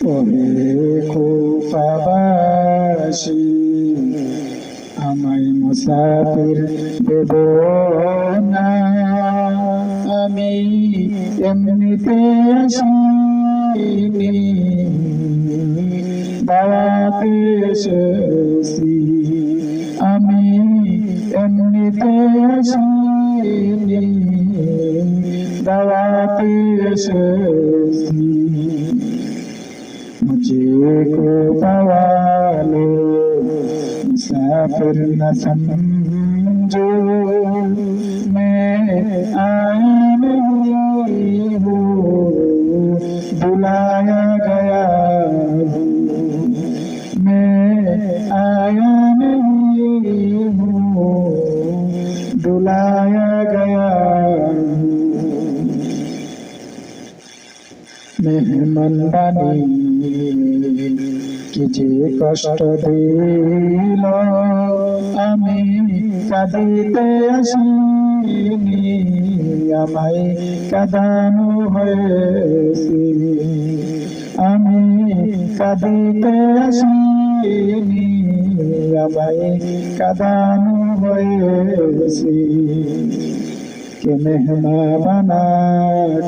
ওহে কুফাবাসী আমায় মুসাফির দেব না, আমি এমনিতে আসিনি, দাওয়াতে এসেছি। আমি এমনিতে আসিনি, দাওয়াতে এসেছি। मुझको पवालो मुसाफिर न समझो, मैं आया नहीं हूँ, बुलाया गया हूँ। मैं आया नहीं हूँ, बुलाया गया हूँ। मेहमान बनी कि जे कष्ट दिल, আমি কাঁদিতে আসিনি, আমায় কাঁদানো হয়েছে। আমি কাঁদিতে আসিনি, আমায় কাঁদানো হয়েছে। कि मेहमा बना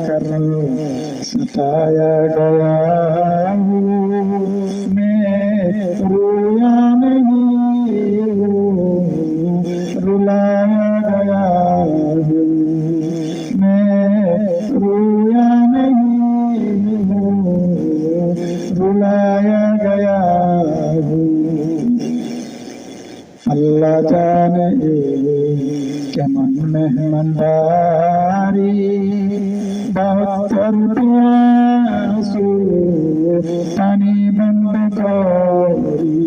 कर सताया गया हूँ, मैं रोया नहीं हूँ, रुलाया गया हूँ। मैं रोया नहीं हूँ, रुलाया गया हूँ। अल्लाह जाने কেমন মেহমানদারি, বাহাত্তর প্যাসু পানি বন্ধ করি।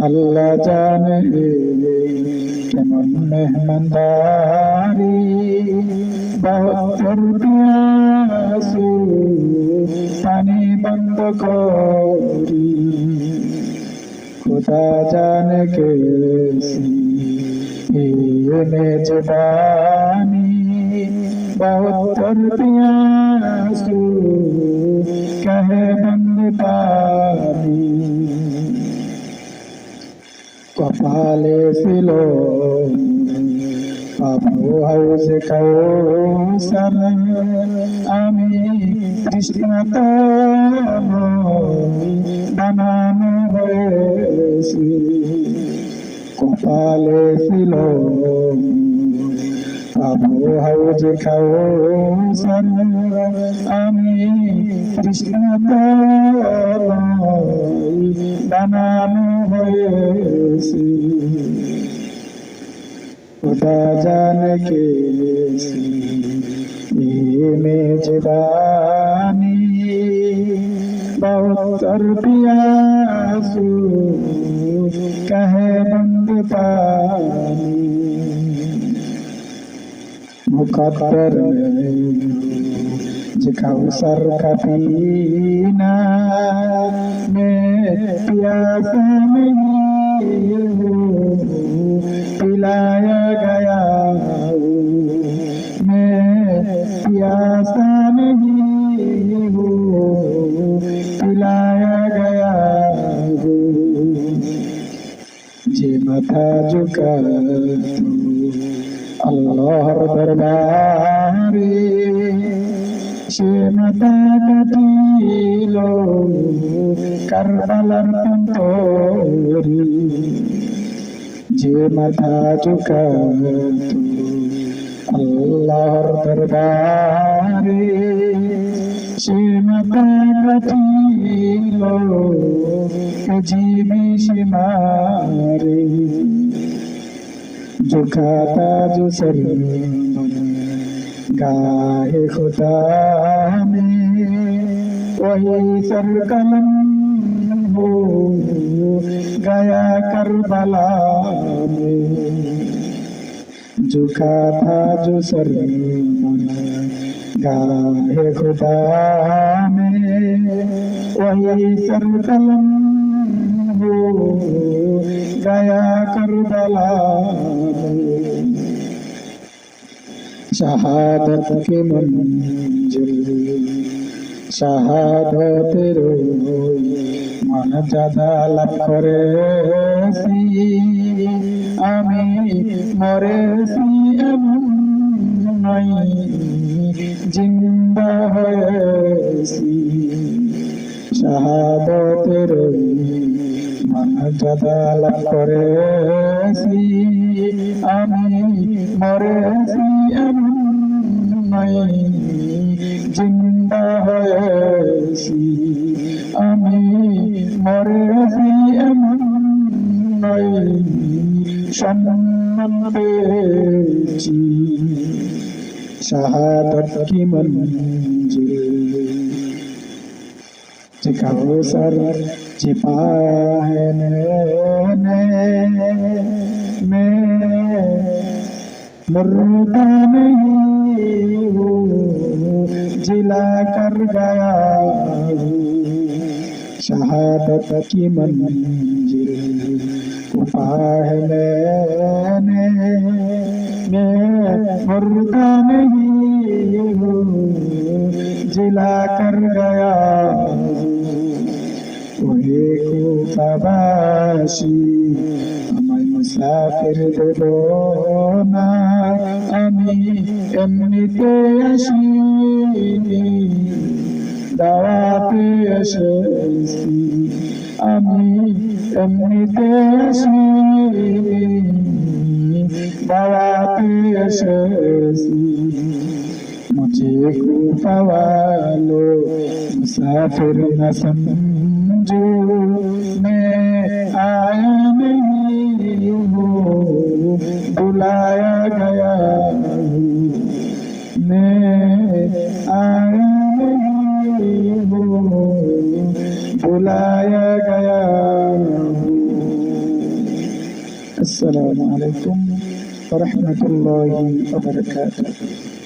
আল্লাহ জানে কেমন মেহমানদারি, বাহাত্তর প্যাসু পানি বন্ধ করি। खुदा जाने कैसी ये मेजबानी, बहत्तर प्यासू कहे बंद पानी। कपाले सिलो আবু হাউজ কাউসার, আমি তৃষ্ণাতে বানানো হয়েছি। কপালে ছিল আবু হাউজ কাউসার, আমি তৃষ্ণাতে বানানো হয়েছি। खुदा जाने कैसी ये मेजबानी, बहत्तर प्यासू कहे बंद पानी। मुकद्दर कौसर का पीना, मैं प्यासा नहीं हूँ, पिलाया गया हूँ। मैं प्यासा नहीं हूँ, पिलाया गया हूँ। जे माथा झुका तू अल्लाहर दरबारे, সে মাথা কাটিল কারবালার প্রান্তরে। যে মাথা ঝুঁকাত আল্লাহর দরবারে, সে মাথা কাটিল জীবী সীমারে। झुकाता जो सर गाहे खुदा में, वही सर कलम हो गया करबला में। झुकाता जो सर गाहे खुदा में, वही सर कलम हो गया करबला में। शहादत की मंजिल শাহাদতের মর্যাদা লাভ করেছি আমি মরেছি এমন নয় জিন্দা হয়েছি শাহাদতের মর্যাদা লাভ করেছি আমি মরেছি এমন নয় জিন্দা হয়েছি আমি মরেছি এমন নয় সম্মান পেয়েছি শাহাদত কি মঞ্জিল যে কাউসার যে পায়নে में मुर्दा नहीं हूँ जिला कर गया शहादत की मंजिल को पाने में मुर्दा नहीं हूँ जिला कर गया ওহে কুফাবাসী আমায় মুসাফির দেব না আমি এমনিতে আসিনি দাওয়াতে এসেছি আমি এমনিতে আসিনি দাওয়াতে এসেছি मुझे खूफा वालो मुसाफिर न समझो मैं आया नहीं हूँ बुलाया गया मैं आया नहीं हूँ बुलाया गया अस्सलामु अलैकुम व रहमतुल्लाहि व बरकातुहू।